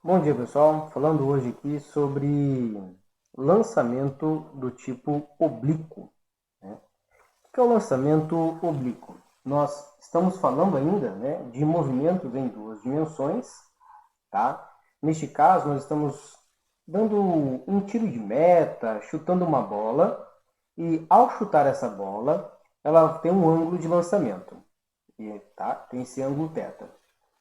Bom dia, pessoal. Falando hoje aqui sobre lançamento do tipo oblíquo, né? O que é o lançamento oblíquo? Nós estamos falando ainda, né, de movimentos em duas dimensões, tá? Neste caso, nós estamos dando um tiro de meta, chutando uma bola, e ao chutar essa bola, ela tem um ângulo de lançamento, e, tá? Tem esse ângulo θ.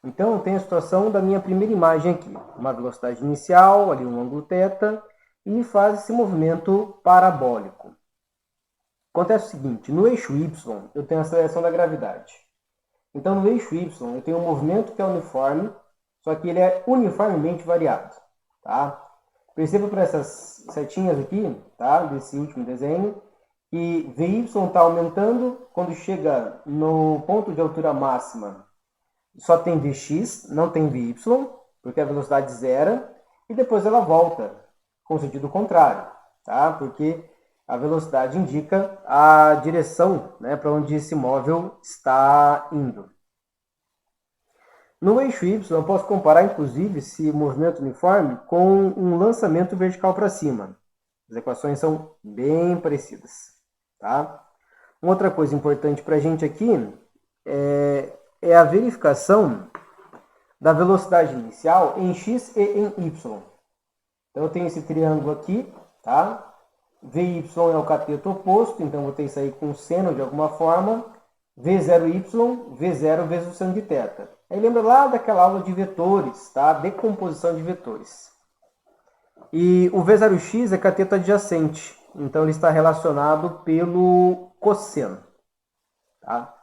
Então, eu tenho a situação da minha primeira imagem aqui. Uma velocidade inicial, ali um ângulo θ, e faz esse movimento parabólico. Acontece o seguinte, no eixo Y, eu tenho a aceleração da gravidade. Então, no eixo Y, eu tenho um movimento que é uniforme, só que ele é uniformemente variado. Tá? Perceba por essas setinhas aqui, tá? Desse último desenho, que Vy está aumentando. Quando chega no ponto de altura máxima, só tem Vx, não tem Vy, porque a velocidade zera, e depois ela volta com sentido contrário, tá? Porque a velocidade indica a direção, né, para onde esse móvel está indo. No eixo Y, eu posso comparar, inclusive, esse movimento uniforme com um lançamento vertical para cima. As equações são bem parecidas, tá? Uma outra coisa importante para a gente aqui é a verificação da velocidade inicial em x e em y. Então, eu tenho esse triângulo aqui, tá? Vy é o cateto oposto, então vou ter isso aí com seno de alguma forma. V0y, V0 vezes o seno de θ. Aí lembra lá daquela aula de vetores, tá? Decomposição de vetores. E o V0x é cateto adjacente, então ele está relacionado pelo cosseno, tá?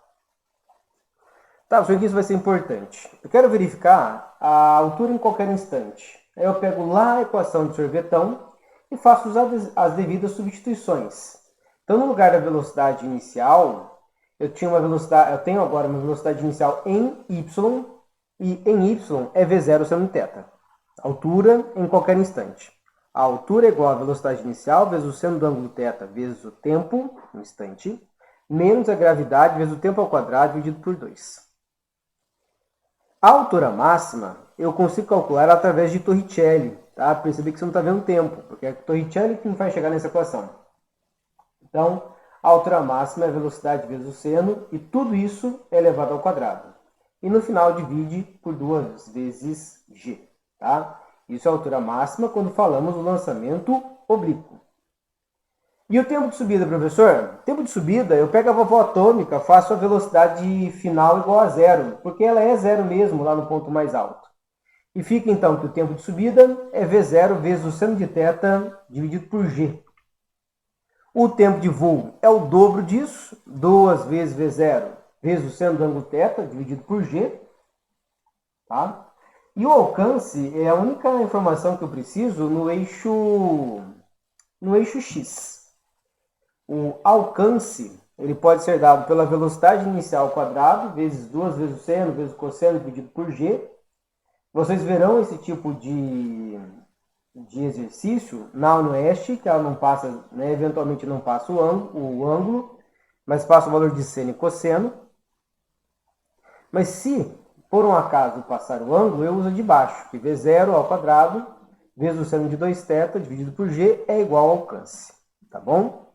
Tá, só que isso vai ser importante. Eu quero verificar a altura em qualquer instante. Aí eu pego lá a equação de sorvetão e faço as devidas substituições. Então, no lugar da velocidade inicial, eu tenho agora uma velocidade inicial em y, e em y é v0 seno θ. Altura em qualquer instante. A altura é igual à velocidade inicial vezes o seno do ângulo θ vezes o tempo, no instante, menos a gravidade vezes o tempo ao quadrado dividido por 2. A altura máxima eu consigo calcular através de Torricelli. Tá? Percebi que você não está vendo o tempo, porque é Torricelli que me faz chegar nessa equação. Então, a altura máxima é a velocidade vezes o seno, e tudo isso é elevado ao quadrado. E no final divide por 2 vezes g. Tá? Isso é a altura máxima quando falamos do lançamento oblíquo. E o tempo de subida, professor? Tempo de subida, eu pego a vovó atômica, faço a velocidade final igual a zero, porque ela é zero mesmo lá no ponto mais alto. E fica então que o tempo de subida é V0 vezes o seno de θ dividido por g. O tempo de voo é o dobro disso, 2 vezes V0 vezes o seno do ângulo θ dividido por g. Tá? E o alcance é a única informação que eu preciso no eixo x. O alcance ele pode ser dado pela velocidade inicial ao quadrado, vezes 2 vezes o seno, vezes o cosseno dividido por g. Vocês verão esse tipo de exercício na UniOeste, que ela não passa, né, eventualmente não passa o ângulo, mas passa o valor de seno e cosseno. Mas se, por um acaso, passar o ângulo, eu uso de baixo, que V0 ao quadrado, vezes o seno de 2θ dividido por g é igual ao alcance. Tá bom?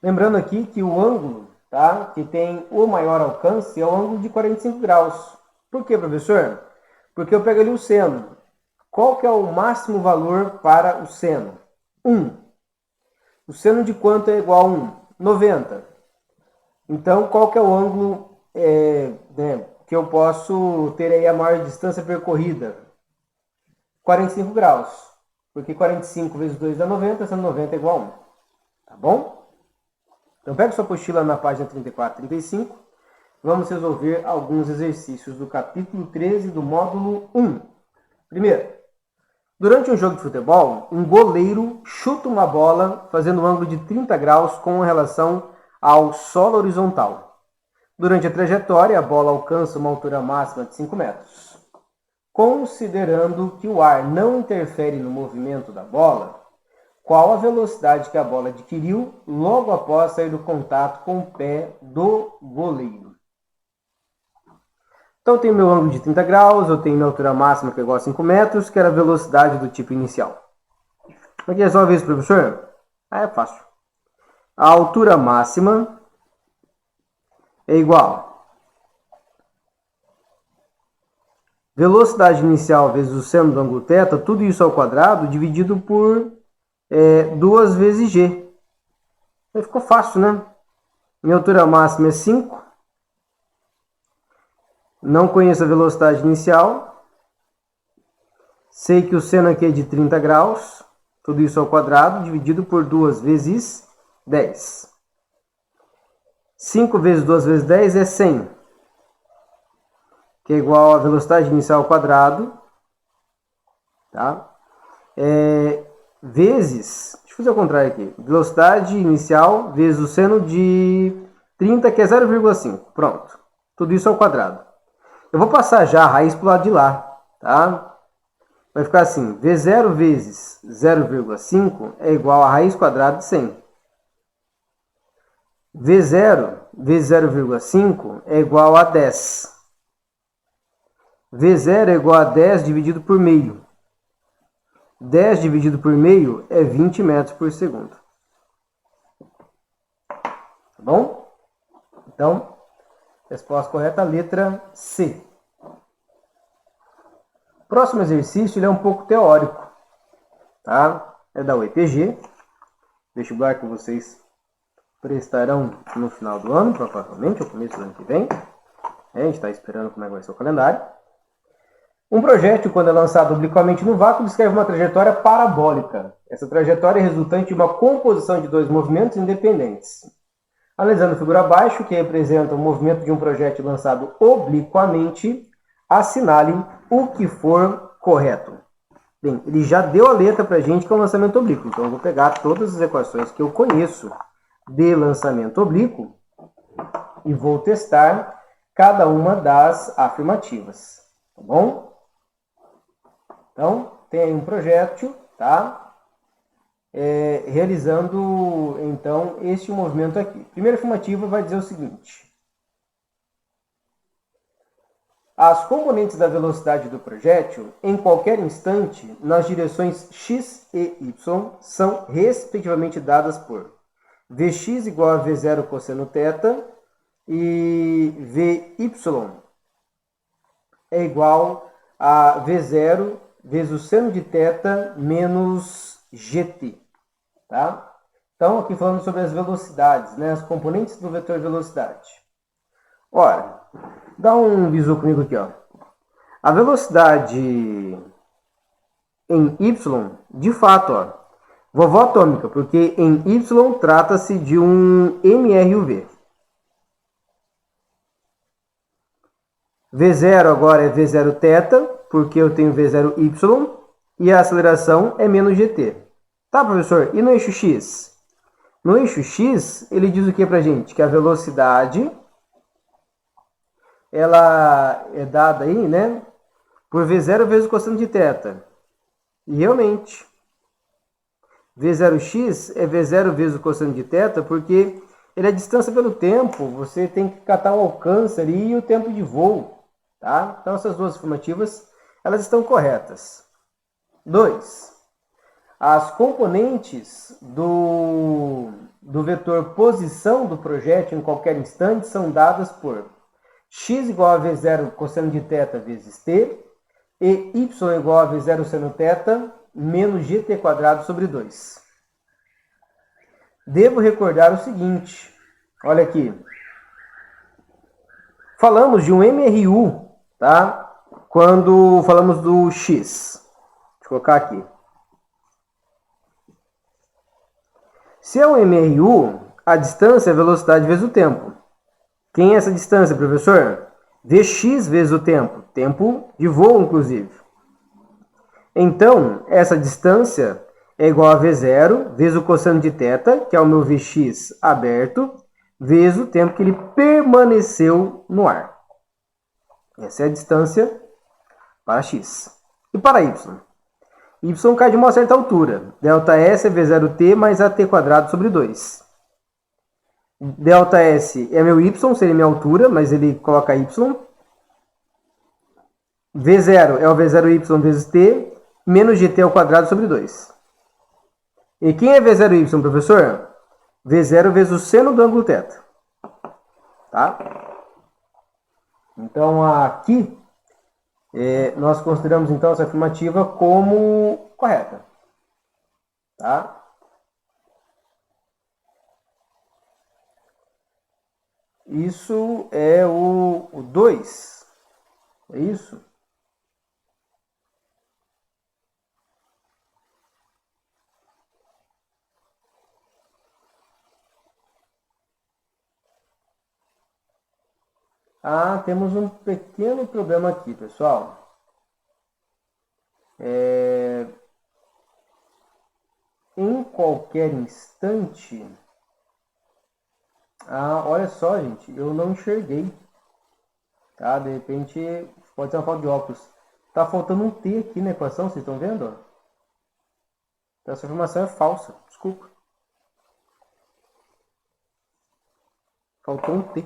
Lembrando aqui que o ângulo, tá, que tem o maior alcance é o ângulo de 45 graus. Por quê, professor? Porque eu pego ali o seno. Qual que é o máximo valor para o seno? 1. O seno de quanto é igual a 1? 90. Então, qual que é o ângulo que eu posso ter aí a maior distância percorrida? 45 graus. Porque 45 vezes 2 dá 90, sendo 90 é igual a 1. Tá bom? Então, pega sua apostila na página 34 e 35. Vamos resolver alguns exercícios do capítulo 13 do módulo 1. Primeiro, durante um jogo de futebol, um goleiro chuta uma bola fazendo um ângulo de 30 graus com relação ao solo horizontal. Durante a trajetória, a bola alcança uma altura máxima de 5 metros. Considerando que o ar não interfere no movimento da bola, qual a velocidade que a bola adquiriu logo após sair do contato com o pé do goleiro? Então eu tenho meu ângulo de 30 graus, eu tenho minha altura máxima, que é igual a 5 metros, que era a velocidade do tipo inicial. Como é que resolve isso, professor? É fácil. A altura máxima é igual velocidade inicial vezes o seno do ângulo θ, tudo isso ao quadrado, dividido por 2 vezes g. Aí ficou fácil, né? Minha altura máxima é 5. Não conheço a velocidade inicial. Sei que o seno aqui é de 30 graus. Tudo isso ao quadrado, dividido por 2 vezes 10. 5 vezes 2 vezes 10 é 100. Que é igual a velocidade inicial ao quadrado. Tá? Vezes, deixa eu fazer o contrário aqui. Velocidade inicial vezes o seno de 30, que é 0,5. Pronto. Tudo isso ao quadrado. Eu vou passar já a raiz para o lado de lá. Tá? Vai ficar assim. V0 vezes 0,5 é igual a raiz quadrada de 100. V0 vezes 0,5 é igual a 10. V0 é igual a 10 dividido por meio. 10 dividido por meio é 20 metros por segundo. Tá bom? Então, resposta correta, letra C. Próximo exercício, ele é um pouco teórico. Tá? É da UEPG. Vestibular que vocês prestarão no final do ano, provavelmente, ou começo do ano que vem. A gente está esperando como é que vai ser o calendário. Um projétil, quando é lançado obliquamente no vácuo, descreve uma trajetória parabólica. Essa trajetória é resultante de uma composição de 2 movimentos independentes. Analisando a figura abaixo, que representa o movimento de um projétil lançado obliquamente, assinale o que for correto. Bem, ele já deu a letra para a gente que é um lançamento oblíquo. Então eu vou pegar todas as equações que eu conheço de lançamento oblíquo e vou testar cada uma das afirmativas. Tá bom? Então, tem aí um projétil, tá? Realizando, então, este movimento aqui. Primeira afirmativa vai dizer o seguinte. As componentes da velocidade do projétil, em qualquer instante, nas direções x e y, são respectivamente dadas por Vx igual a V0 cosseno θ e Vy é igual a V0 vezes o seno de θ menos gt. Tá? Então, aqui falando sobre as velocidades, né? As componentes do vetor velocidade. Ora, dá um bisu comigo aqui. Ó. A velocidade em y, de fato, ó, vovó atômica, porque em y trata-se de um MRUV. V0 agora é V0 θ, porque eu tenho V0y, e a aceleração é menos gt. Tá, professor? E no eixo x? No eixo x, ele diz o que pra gente? Que a velocidade, ela é dada aí, né, por V0 vezes o cosseno de θ. E realmente, V0x é V0 vezes o cosseno de θ, porque ele é a distância pelo tempo, você tem que catar o alcance ali e o tempo de voo. Tá? Então, essas duas afirmativas, elas estão corretas. 2. As componentes do vetor posição do projétil em qualquer instante são dadas por x igual a V0 cosseno de θ vezes t e y igual a V0 seno θ menos gt quadrado sobre 2. Devo recordar o seguinte, olha aqui. Falamos de um MRU, tá? Quando falamos do x. Deixa eu colocar aqui. Se é um MRU, a distância é a velocidade vezes o tempo. Quem é essa distância, professor? Vx vezes o tempo. Tempo de voo, inclusive. Então, essa distância é igual a V0 vezes o cosseno de θ, que é o meu Vx aberto, vezes o tempo que ele permaneceu no ar. Essa é a distância para x. E para y? Y cai de uma certa altura. Δs é V0t mais at quadrado sobre 2. Δs é meu y, seria minha altura, mas ele coloca y. V0 é o V0y vezes t, menos gt ao quadrado sobre 2. E quem é V0y, professor? V0 vezes o seno do ângulo θ. Tá? Então, aqui, nós consideramos, então, essa afirmativa como correta. Tá? Isso é o 2. É isso? Temos um pequeno problema aqui, pessoal. Em qualquer instante... olha só, gente, eu não enxerguei. Tá? De repente, pode ser uma falta de óculos. Tá faltando um T aqui na equação, vocês estão vendo? Então, essa informação é falsa, desculpa. Faltou um T.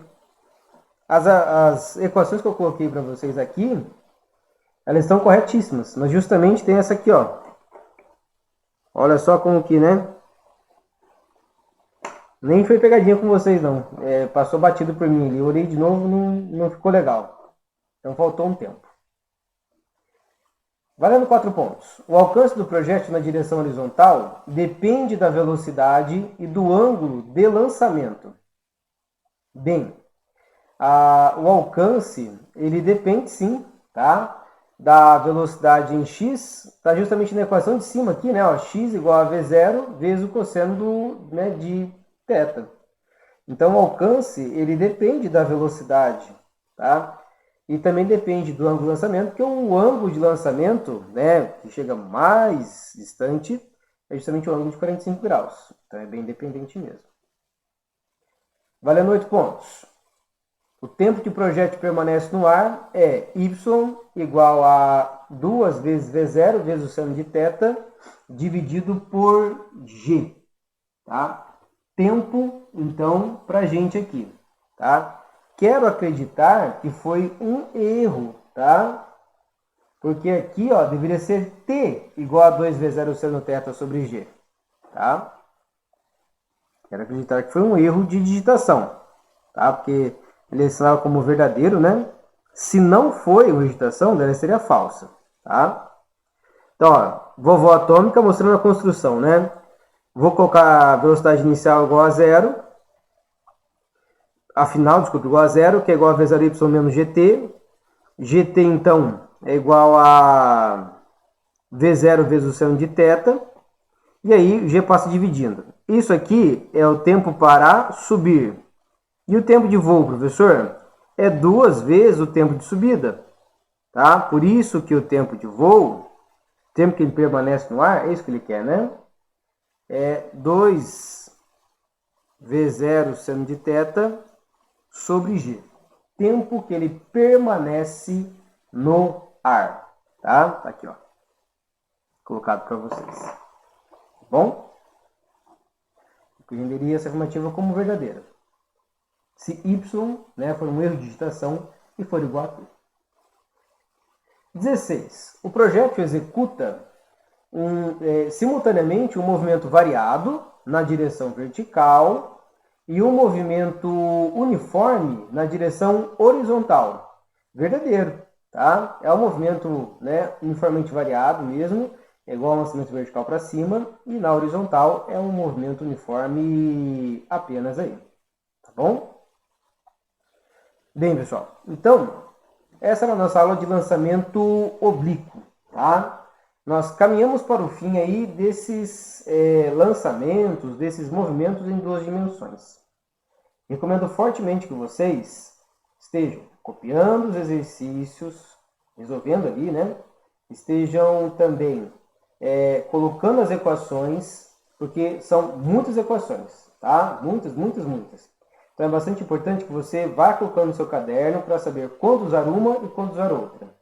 As equações que eu coloquei para vocês aqui, elas estão corretíssimas, mas justamente tem essa aqui, ó. Olha só como que, né? Nem foi pegadinha com vocês, não. Passou batido por mim ali. Eu olhei de novo, não ficou legal. Então faltou um tempo. Valendo 4 pontos. O alcance do projétil na direção horizontal depende da velocidade e do ângulo de lançamento. Bem, o alcance, ele depende sim, tá? Da velocidade em x, está justamente na equação de cima aqui, né? Ó, x igual a v0 vezes o cosseno de θ. Então, o alcance, ele depende da velocidade, tá? E também depende do ângulo de lançamento, porque o ângulo de lançamento, né, que chega mais distante, é justamente o ângulo de 45 graus. Então, é bem dependente mesmo. Valendo 8 pontos. O tempo que o projétil permanece no ar é y igual a 2 vezes v0 vezes o seno de θ dividido por g. Tá? Tempo, então, para a gente aqui. Tá? Quero acreditar que foi um erro, tá? Porque aqui, ó, deveria ser t igual a 2 vezes 0 seno θ sobre g. Tá? Quero acreditar que foi um erro de digitação. Tá? Porque ele é assinado como verdadeiro, né? Se não foi uma digitação, ela seria falsa. Tá? Então, ó, vovó atômica mostrando a construção, né? Vou colocar a velocidade inicial igual a zero. A final, desculpa, igual a zero, que é igual a v0y menos gt. Gt, então, é igual a v0 vezes o seno de θ. E aí, o g passa dividindo. Isso aqui é o tempo para subir. E o tempo de voo, professor? É 2 vezes o tempo de subida. Tá? Por isso que o tempo de voo, o tempo que ele permanece no ar, é isso que ele quer, né? É 2 v0 seno de θ sobre g. Tempo que ele permanece no ar. Tá? Tá aqui, ó. Colocado para vocês. Tá bom? Eu renderia essa afirmativa como verdadeira. Se y, né, for um erro de digitação e for igual a t. 16. O projétil executa simultaneamente um movimento variado na direção vertical e um movimento uniforme na direção horizontal. Verdadeiro, tá? É um movimento, né, uniformemente variado mesmo, é igual ao lançamento vertical para cima, e na horizontal é um movimento uniforme apenas aí. Tá bom? Bem, pessoal, então, essa era a nossa aula de lançamento oblíquo, tá? Nós caminhamos para o fim aí desses lançamentos, desses movimentos em 2 dimensões. Recomendo fortemente que vocês estejam copiando os exercícios, resolvendo ali, né? Estejam também colocando as equações, porque são muitas equações, tá? Muitas. Então é bastante importante que você vá colocando no seu caderno para saber quando usar uma e quando usar outra.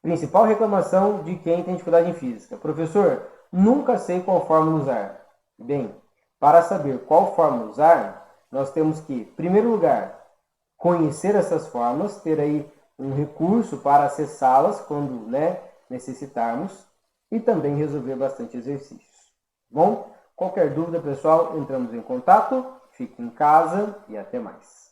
Principal reclamação de quem tem dificuldade em física. Professor, nunca sei qual fórmula usar. Bem, para saber qual fórmula usar, nós temos que, em primeiro lugar, conhecer essas fórmulas, ter aí um recurso para acessá-las quando, né, necessitarmos e também resolver bastante exercícios. Bom, qualquer dúvida, pessoal, entramos em contato. Fique em casa e até mais.